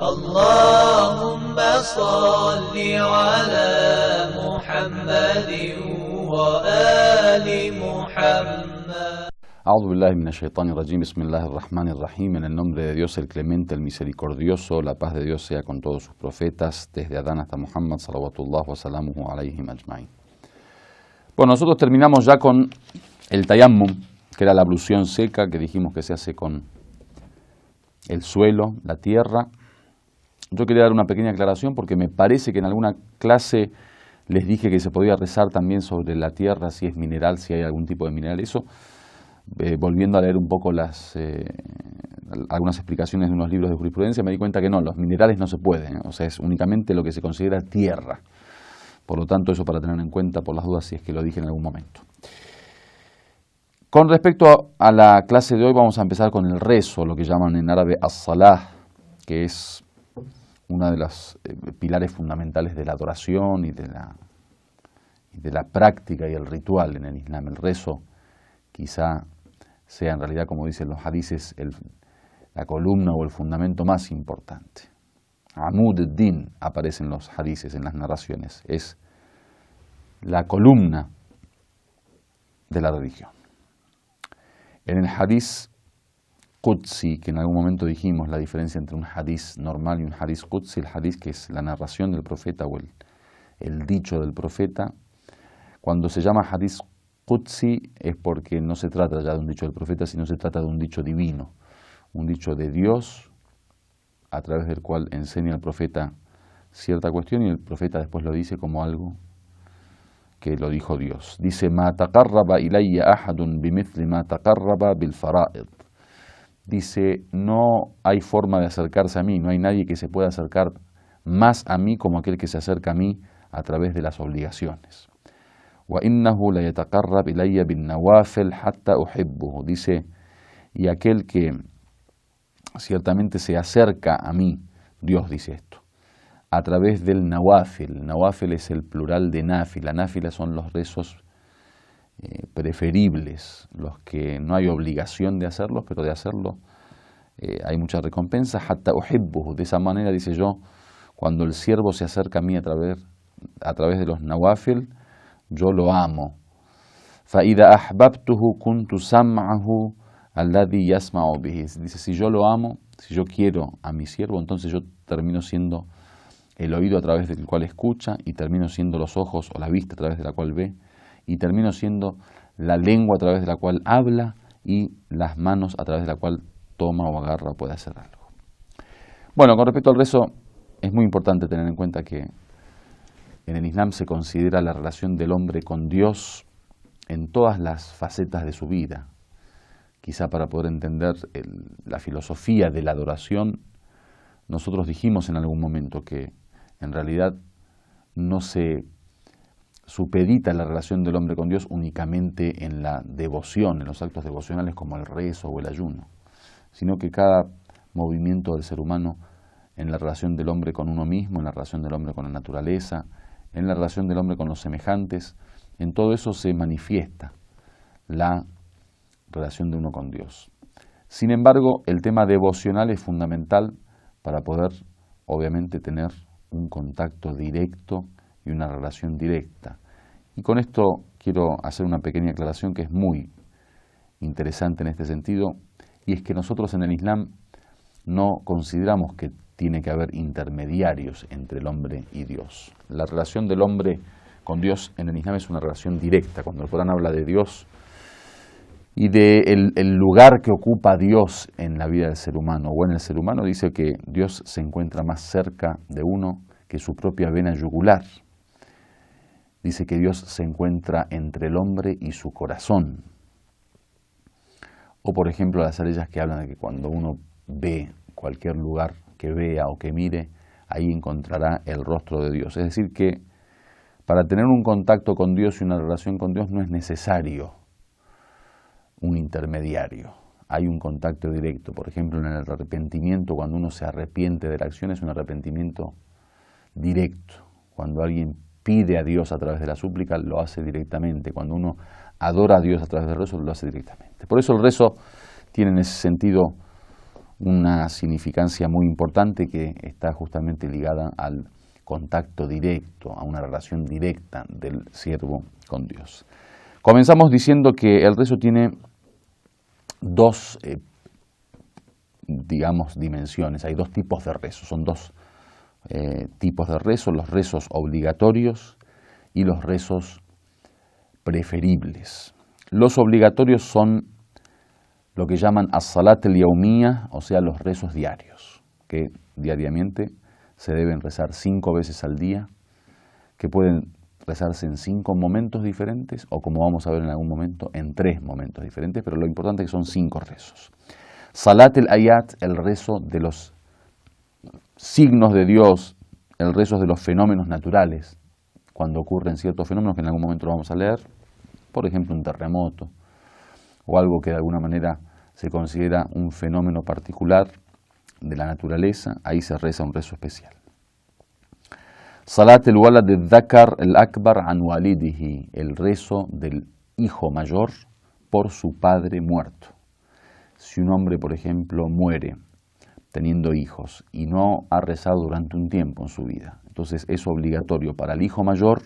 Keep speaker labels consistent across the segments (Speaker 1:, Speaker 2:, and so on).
Speaker 1: اللهم صل على محمد وآل محمد.
Speaker 2: A'udhu billahi minash shaitani rajim, bismillahirrahmanirrahim. En el nombre de Dios, el clemente, el misericordioso, la paz de Dios sea con todos sus profetas, desde Adán hasta Muhammad, salawatullah wa salamuhu alayhim ajma'in. Bueno, nosotros terminamos ya con el tayammum, que era la ablución seca, que dijimos que se hace con el suelo, la tierra. Yo quería dar una pequeña aclaración porque me parece que en alguna clase les dije que se podía rezar también sobre la tierra, si es mineral, si hay algún tipo de mineral. Eso, volviendo a leer un poco algunas explicaciones de unos libros de jurisprudencia, me di cuenta que no, los minerales no se pueden, o sea, es únicamente lo que se considera tierra. Por lo tanto, eso para tener en cuenta por las dudas si es que lo dije en algún momento. Con respecto a la clase de hoy, vamos a empezar con el rezo, lo que llaman en árabe as-salah, que es uno de los pilares fundamentales de la adoración y de la práctica y el ritual en el Islam. El rezo quizá sea en realidad, como dicen los hadices, la columna o el fundamento más importante. Amud ad-din aparecen los hadices, en las narraciones, es la columna de la religión. En el hadith Qudsi, que en algún momento dijimos la diferencia entre un hadith normal y un hadith Qudsi, el hadith que es la narración del profeta o el dicho del profeta, cuando se llama hadith Qudsi es porque no se trata ya de un dicho del profeta, sino se trata de un dicho divino, un dicho de Dios a través del cual enseña el profeta cierta cuestión y el profeta después lo dice como algo que lo dijo Dios. Dice, ma taqarraba ilayya ahadun bimithli ma taqarraba bil fara'id. Dice, no hay forma de acercarse a mí, no hay nadie que se pueda acercar más a mí como aquel que se acerca a mí a través de las obligaciones. Wa innahu la yataqarrab ilayya bin nawafil hatta uhibbuhu. Dice, y aquel que ciertamente se acerca a mí, Dios dice esto, a través del nawafil. Nawafil es el plural de náfila. Náfila son los rezos preferibles, los que no hay obligación de hacerlos, pero de hacerlo hay mucha recompensa. Hatta uhibbuhu. De esa manera, dice yo, cuando el siervo se acerca a mí a través de los nawafil, yo lo amo. فَإِذَا أَحْبَبْتُهُ كُنْتُ سَمْعَهُ الَّذِي يَسْمَعُ بِهِ. Dice, si yo lo amo, si yo quiero a mi siervo, entonces yo termino siendo el oído a través del cual escucha, y termino siendo los ojos o la vista a través de la cual ve, y termino siendo la lengua a través de la cual habla, y las manos a través de la cual toma o agarra o puede hacer algo. Bueno, con respecto al rezo, es muy importante tener en cuenta que en el Islam se considera la relación del hombre con Dios en todas las facetas de su vida. Quizá para poder entender la filosofía de la adoración, nosotros dijimos en algún momento que en realidad no se supedita la relación del hombre con Dios únicamente en la devoción, en los actos devocionales como el rezo o el ayuno, sino que cada movimiento del ser humano en la relación del hombre con uno mismo, en la relación del hombre con la naturaleza, en la relación del hombre con los semejantes, en todo eso se manifiesta la relación de uno con Dios. Sin embargo, el tema devocional es fundamental para poder, obviamente, tener un contacto directo y una relación directa. Y con esto quiero hacer una pequeña aclaración que es muy interesante en este sentido, y es que nosotros en el Islam no consideramos que tiene que haber intermediarios entre el hombre y Dios. La relación del hombre con Dios en el Islam es una relación directa. Cuando el Corán habla de Dios y del lugar que ocupa Dios en la vida del ser humano o en el ser humano, dice que Dios se encuentra más cerca de uno que su propia vena yugular. Dice que Dios se encuentra entre el hombre y su corazón. O por ejemplo las arellas que hablan de que cuando uno ve cualquier lugar que vea o que mire, ahí encontrará el rostro de Dios. Es decir que para tener un contacto con Dios y una relación con Dios no es necesario un intermediario. Hay un contacto directo. Por ejemplo, en el arrepentimiento, cuando uno se arrepiente de la acción, es un arrepentimiento directo. Cuando alguien pide a Dios a través de la súplica, lo hace directamente. Cuando uno adora a Dios a través del rezo, lo hace directamente. Por eso el rezo tiene en ese sentido una significancia muy importante que está justamente ligada al contacto directo, a una relación directa del siervo con Dios. Comenzamos diciendo que el rezo tiene dos, dimensiones. Hay dos tipos de rezo. Son dos tipos de rezo: los rezos obligatorios y los rezos preferibles. Los obligatorios son lo que llaman as-salat al-yawmiyya, o sea, los rezos diarios, que diariamente se deben rezar 5 veces al día, que pueden rezarse en 5 momentos diferentes, o como vamos a ver en algún momento, en 3 momentos diferentes, pero lo importante es que son 5 rezos. Salat al-ayat, el rezo de los signos de Dios, el rezo de los fenómenos naturales, cuando ocurren ciertos fenómenos que en algún momento lo vamos a leer, por ejemplo un terremoto, o algo que de alguna manera se considera un fenómeno particular de la naturaleza, ahí se reza un rezo especial. Salat al-walad al-dhakar al-akbar an walidihi, el rezo del hijo mayor por su padre muerto. Si un hombre, por ejemplo, muere teniendo hijos y no ha rezado durante un tiempo en su vida, entonces es obligatorio para el hijo mayor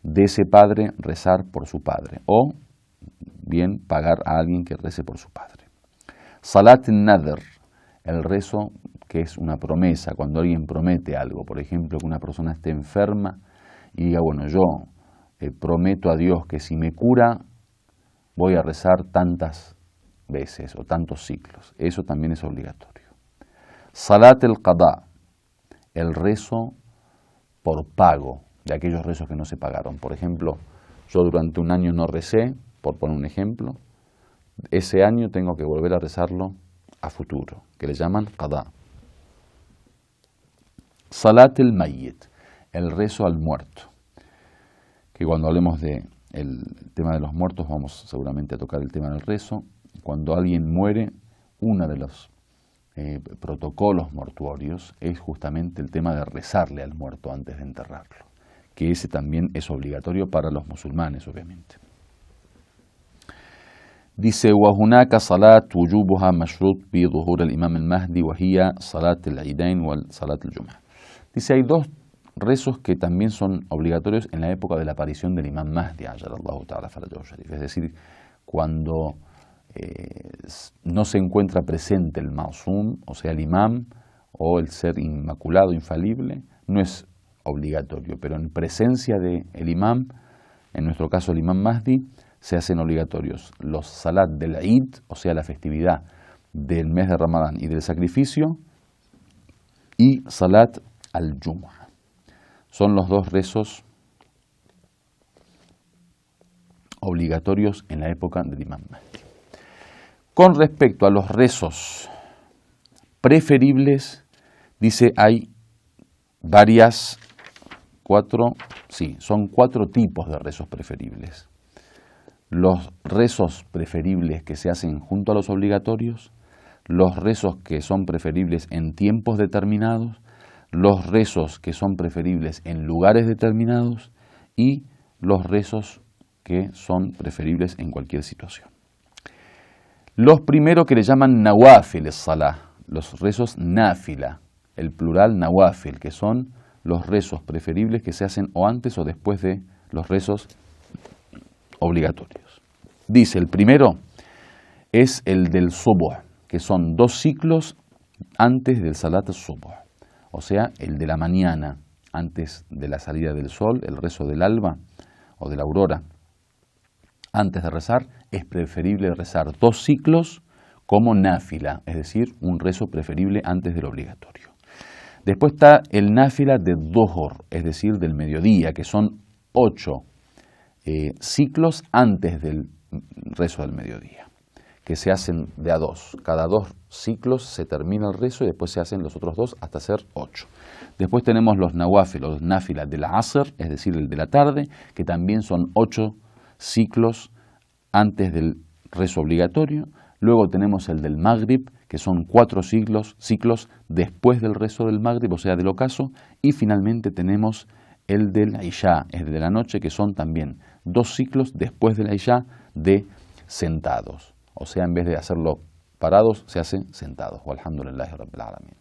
Speaker 2: de ese padre rezar por su padre, o bien pagar a alguien que rece por su padre. Salat al-nadr, el rezo que es una promesa, cuando alguien promete algo, por ejemplo, que una persona esté enferma y diga, bueno, yo prometo a Dios que si me cura voy a rezar tantas veces o tantos ciclos. Eso también es obligatorio. Salat al-qada, el rezo por pago de aquellos rezos que no se pagaron. Por ejemplo, yo durante un año no recé, por poner un ejemplo, ese año tengo que volver a rezarlo a futuro, que le llaman qada. Salat al-mayyit, el rezo al muerto, que cuando hablemos del tema de los muertos vamos seguramente a tocar el tema del rezo. Cuando alguien muere, uno de los protocolos mortuorios es justamente el tema de rezarle al muerto antes de enterrarlo, que ese también es obligatorio para los musulmanes, obviamente. Dice, وَهُنَاكَ صَلَاةٌ وُجُوبُهَا مَشْرُوطٌ بِظُهُورِ الإمام المهدي وهي صلاة العيدين وصلاة الجمعة. Dice, hay dos rezos que también son obligatorios en la época de la aparición del imam Mahdi, ajalallahu ta'ala farajahu sharif. Es decir, cuando no se encuentra presente el ma'sum, o sea, el imam o el ser inmaculado, infalible, no es obligatorio, pero en presencia del imam, en nuestro caso el imam Mahdi, se hacen obligatorios los salat del Eid, o sea, la festividad del mes de Ramadán y del sacrificio, y salat al-Jumu'ah. Son los dos rezos obligatorios en la época del imam Mahdi. Con respecto a los rezos preferibles, dice, hay son 4 tipos de rezos preferibles. Los rezos preferibles que se hacen junto a los obligatorios, los rezos que son preferibles en tiempos determinados, los rezos que son preferibles en lugares determinados y los rezos que son preferibles en cualquier situación. Los primeros que le llaman nawafil salah, los rezos náfila, el plural nawafil, que son los rezos preferibles que se hacen o antes o después de los rezos obligatorios. Dice, el primero es el del subuh, que son 2 ciclos antes del salat al-subuh, o sea, el de la mañana, antes de la salida del sol, el rezo del alba o de la aurora. Antes de rezar, es preferible rezar 2 ciclos como náfila, es decir, un rezo preferible antes del obligatorio. Después está el náfila de Dhuhr, es decir, del mediodía, que son 8 ciclos antes del rezo del mediodía, que se hacen de a 2. Cada 2 ciclos se termina el rezo y después se hacen los otros 2 hasta ser 8. Después tenemos los nawafil, los náfila del asr, es decir, el de la tarde, que también son 8 ciclos antes del rezo obligatorio. Luego tenemos el del maghrib, que son 4 ciclos después del rezo del maghrib, o sea, del ocaso. Y finalmente tenemos el del isha, el de la noche, que son también 2 ciclos después del isha de sentados. O sea, en vez de hacerlo parados, se hace sentados. Walhamdulillahi Rabbil Alamin.